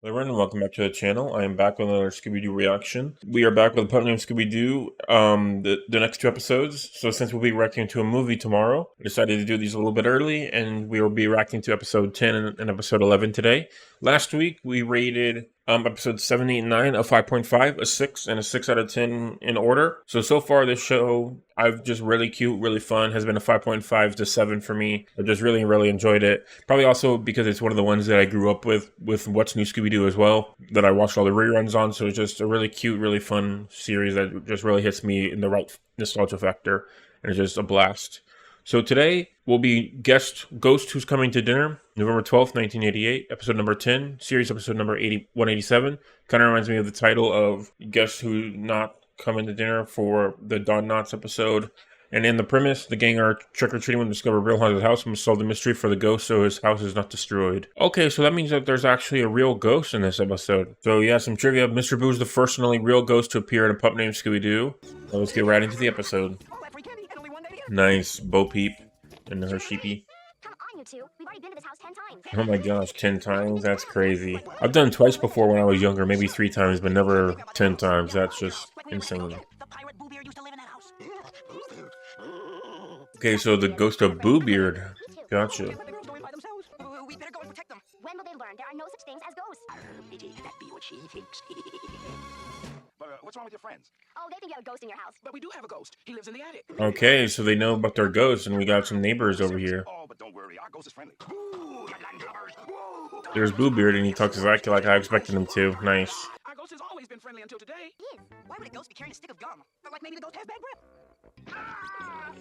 Hello everyone, and welcome back to the channel. I am back with another Scooby-Doo reaction. We are back with a pup named Scooby-Doo, the next two episodes. So since we'll be reacting to a movie tomorrow, we decided to do these a little bit early, and we will be reacting to episode 10 and episode 11 today. Last week, we rated episodes 7, 8, and 9 a 5.5, a 6, and a 6 out of 10 in order. So far this show, I've just really cute, really fun, has been a 5.5 to 7 for me. I've just really enjoyed it. Probably also because it's one of the ones that I grew up with What's New Scooby-Doo as well, that I watched all the reruns on. So it's just a really cute, really fun series that just really hits me in the right nostalgia factor. And it's just a blast. So today will be Guest Ghost Who's Coming to Dinner, November 12th, 1988, episode number 10, series episode number 187. Kind of reminds me of the title of Guest Who Not Coming to Dinner for the Don Knotts episode. And in the premise, the gang are trick-or-treating when they discover a real haunted house and must solve the mystery for the ghost so his house is not destroyed. Okay, so that means that there's actually a real ghost in this episode. So yeah, some trivia. Mr. Boo is the first and only real ghost to appear in a pup named Scooby-Doo. So let's get right into the episode. Nice, Bo Peep and her sheepy. Oh my gosh, 10 times? That's crazy. I've done it twice before when I was younger, maybe 3 times, but never 10 times. That's just insane. Okay, so the ghost of Boo Beard. Gotcha. When will they learn there are no such things as ghosts? That be what she thinks. But what's wrong with your friends? Oh, they think you have a ghost in your house. But we do have a ghost. He lives in the attic. Okay, so they know about their ghosts, and we got some neighbors over here. Oh, but don't worry, our ghost is friendly. There's Boo Beard, and he talks exactly like I expected him to. Nice. Our ghost has always been friendly until today. Yeah. Why would a ghost be carrying a stick of gum? Like maybe the ghost has bad breath.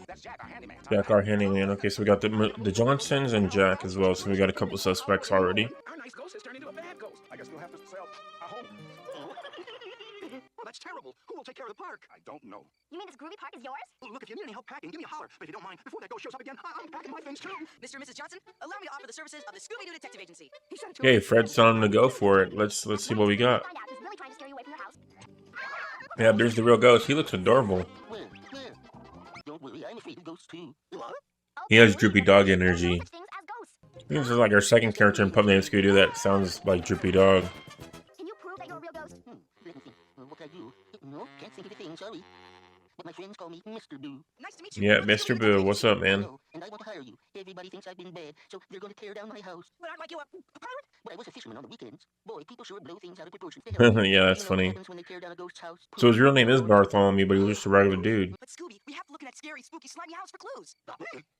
That's Jack, our handyman. Jack, our handyman. Okay, so we got the Johnsons and Jack as well, so we got a couple suspects already. Our nice ghost has turned into a bad ghost. I guess we'll have to sell a home. Well, that's terrible. Who will take care of the park? I don't know. You mean this groovy park is yours? Look, if you need any help packing, give me a holler. But if you don't mind, before that ghost shows up again, I'm packing my things too. Mr. and Mrs. Johnson, allow me to offer the services of the Scooby-Doo Detective Agency. He said it to Okay, me. Fred's telling him to go for it. Let's see what we got. Find out who's really trying to scare you away from your house. Yeah, there's the real ghost. He looks adorable. Where? Don't worry, I'm afraid of ghosts too. What? He has droopy dog energy. No such things as ghosts. This is like our second character in pup named Scooby-Doo that sounds like droopy dog. Can you prove that you're a real ghost? Let me see. What can I do? No, can't think of a thing, sorry. But my friends call me Mr. Boo. Nice to meet you. Yeah, Mr. Boo, what's up, man? Hello, and I want to hire you. Everybody thinks I've been bad, so they're going to tear down my house. But aren't like you a pirate? But I was a fisherman on the weekends. Boy, people sure blow things out of proportion. Yeah, that's funny. When they tear down a ghost's house? So his real name is Bartholomew, but he was just a regular dude. But Scooby, we have to look in that scary, spooky, slimy house for clues.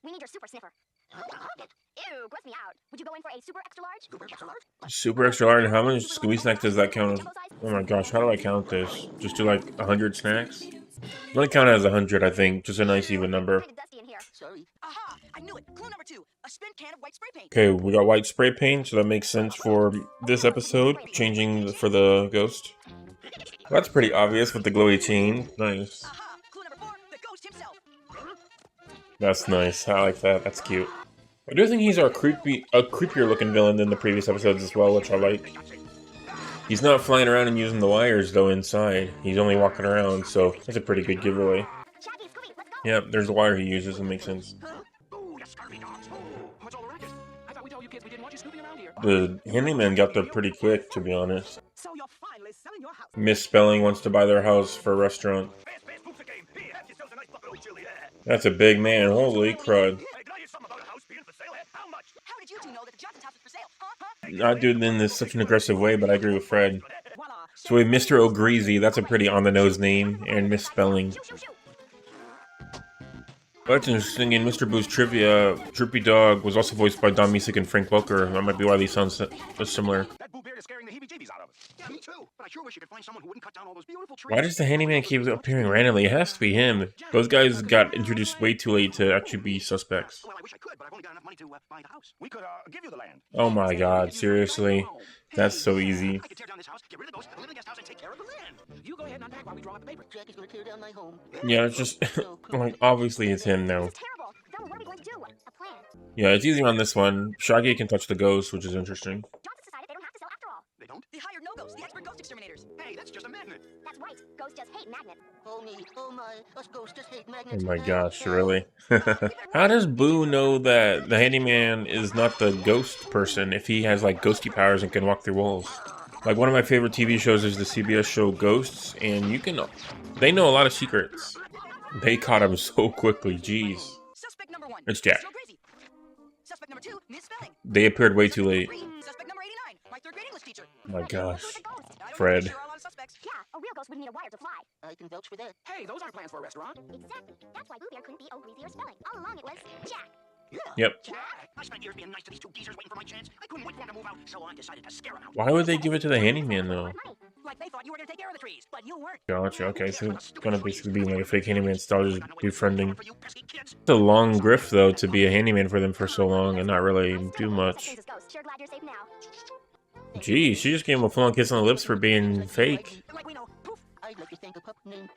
We need your super sniffer. Ew, gross me out. Would you go in for a super extra large? Super extra large? Super extra large. How many Scooby snacks does that count as? Oh my gosh, how do I count this? Just do like 100 snacks? I'm gonna count it as 100, I think. Just a nice even number. Kinda dusty in here. Sorry. Aha! I knew it. Clue number 2. A spent can of white spray paint. Okay, we got white spray paint, so that makes sense for this episode. Changing for the ghost. That's pretty obvious with the glowy chain. Nice. Aha! Clue number 4. The ghost himself. That's nice. I like that. That's cute. I do think he's a creepier looking villain than the previous episodes as well, which I like. He's not flying around and using the wires though inside. He's only walking around, so that's a pretty good giveaway. Shaggy, Scooby, let's go. Yep, there's the wire he uses. It makes sense. Ooh, you scurvy dogs. What's all the racket? I thought we told you kids we didn't want you snooping around here. The handyman got there pretty quick, to be honest. So you're finally selling your house. Misspelling wants to buy their house for a restaurant. Fast, poop's a game. Here, have yourselves a nice buffalo chili. That's a big man. Holy crud. Hey, did I hear something about a house being for sale? How much? How did you two know that the Johnson's house is for sale? Huh? Not doing it in this such an aggressive way, but I agree with Fred. Voila. So we have Mr. O'Greasy. That's a pretty on-the-nose name. And misspelling. That's interesting. In Mr. Boo's trivia, Droopy Dog was also voiced by Don Misick and Frank Welker. That might be why these sound so similar. That Boo Beard is scaring the heebie-jeebies out of us. Yeah, me too. But I sure wish you could find someone who wouldn't cut down all those beautiful trees. Why does the handyman keep appearing randomly? It has to be him. Those guys got introduced way too late to actually be suspects. Well, I wish I could, but I've only got enough money to buy the house. We could give you the land. Oh my god, seriously? That's so easy. I could tear down this house, get rid of the ghost, live in the guest house, and take care of the land. You go ahead and unpack while we draw up the paper. Jack is going to tear down my home. Yeah, it's just, like, obviously it's him now. This is terrible. Then what are we going to do? A plan. Yeah, it's easy on this one. Shaggy can touch the ghost, which is interesting. Johnson's decided they don't have to sell after all. They don't? They hired no ghosts, the expert ghost exterminators. Hey, that's just a magnet. That's right. Ghosts just hate magnets. Oh me, oh my, us ghosts just hate Oh magnets. my gosh, really? How does Boo know that the handyman is not the ghost person if he has, like, ghosty powers and can walk through walls? Like, one of my favorite TV shows is the CBS show Ghosts, and they know a lot of secrets. They caught him so quickly, jeez. Suspect number 1. It's Jack. Still crazy. Suspect number 2, misspelling. They appeared way too late. Suspect number 89, my third grade English teacher. My gosh. Who's a ghost? I don't know, Fred. there are a lot of suspects. Yeah, a real ghost wouldn't need a wire to fly. I can vouch for that. Hey, those aren't plans for a restaurant. Exactly. That's why Bluebeard couldn't be O greasier spelling. All along it was Jack. Yep. Jack, I spent years being nice to these two geezers waiting for my chance. I couldn't wait for them to move out, so I decided to scare them out. Why would they give it to the handyman, though? Like they thought you were going to take care of the trees, but you weren't. Gotcha, okay, so it's gonna basically be like a fake handyman style, just befriending. For you pesky kids. It's a long grift, though, to be a handyman for them for so long and not really do much. Such things as ghosts. Sure glad you're safe now. Geez, she just gave him a full-on kiss on the lips for being fake. Like we know. Poof. I'd like to thank a pup named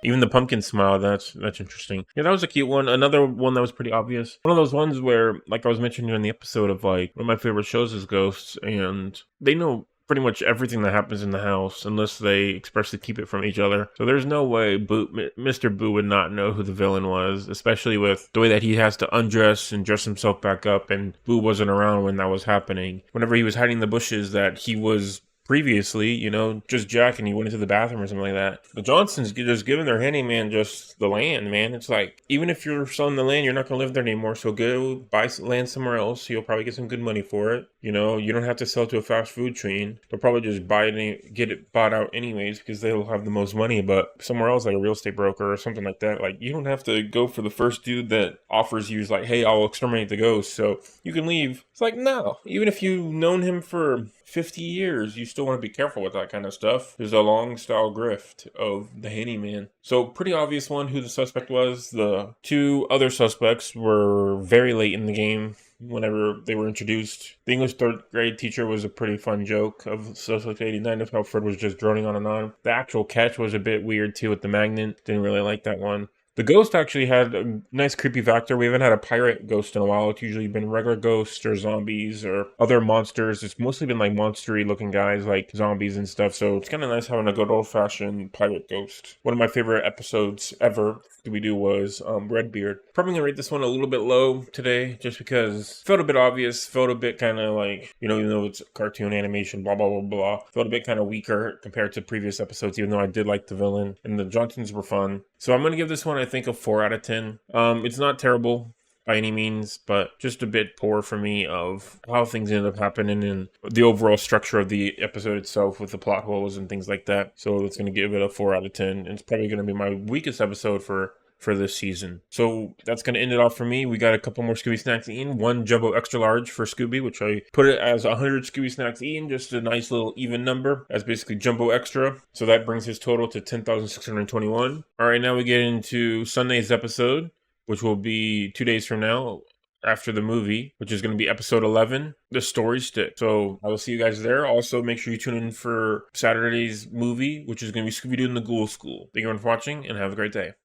Even the pumpkin smile, that's interesting. Yeah, that was a cute one. Another one that was pretty obvious. One of those ones where, like I was mentioning in the episode of, like, one of my favorite shows is Ghosts, and they know pretty much everything that happens in the house unless they expressly keep it from each other. So there's no way Mr. Boo would not know who the villain was, especially with the way that he has to undress and dress himself back up, and Boo wasn't around when that was happening. Whenever he was hiding in the bushes that he was previously, you know, just Jack, and he went into the bathroom or something like that. The Johnsons just giving their handyman just the land, man. It's like, even if you're selling the land, you're not going to live there anymore, so go buy land somewhere else. You'll probably get some good money for it. You know, you don't have to sell to a fast food chain. They'll probably just buy it and get it bought out anyways because they'll have the most money, but somewhere else, like a real estate broker or something like that, like, you don't have to go for the first dude that offers you, like, hey, I'll exterminate the ghost so you can leave. It's like, no. Even if you've known him for 50 years, you still want to be careful with that kind of stuff. There's a long style grift of the handyman. So pretty obvious one who the suspect was. The two other suspects were very late in the game whenever they were introduced. The English third grade teacher was a pretty fun joke of Suspect 89. That's how Fred was just droning on and on. The actual catch was a bit weird too with the magnet. Didn't really like that one. The ghost actually had a nice creepy factor. We haven't had a pirate ghost in a while. It's usually been regular ghosts or zombies or other monsters. It's mostly been like monstery looking guys like zombies and stuff. So it's kind of nice having a good old fashioned pirate ghost. One of my favorite episodes ever Scooby-Doo was Redbeard. Probably gonna rate this one a little bit low today just because it felt a bit obvious, felt a bit kind of like, you know, even though it's cartoon animation, blah, blah, blah, blah, felt a bit kind of weaker compared to previous episodes, even though I did like the villain and the Johnsons were fun. So I'm gonna give this one, I think, a 4 out of 10. It's not terrible by any means, but just a bit poor for me of how things ended up happening and the overall structure of the episode itself with the plot holes and things like that. So it's going to give it a 4 out of 10. And it's probably going to be my weakest episode for this season. So that's going to end it off for me. We got a couple more Scooby snacks eaten. One jumbo extra large for Scooby, which I put it as 100 Scooby snacks eaten, just a nice little even number as basically jumbo extra. So that brings his total to 10,621. All right, now we get into Sunday's episode, which will be 2 days from now after the movie, which is going to be episode 11, The Story Stick. So I will see you guys there. Also, make sure you tune in for Saturday's movie, which is going to be Scooby-Doo and the Ghoul School. Thank you everyone for watching, and have a great day.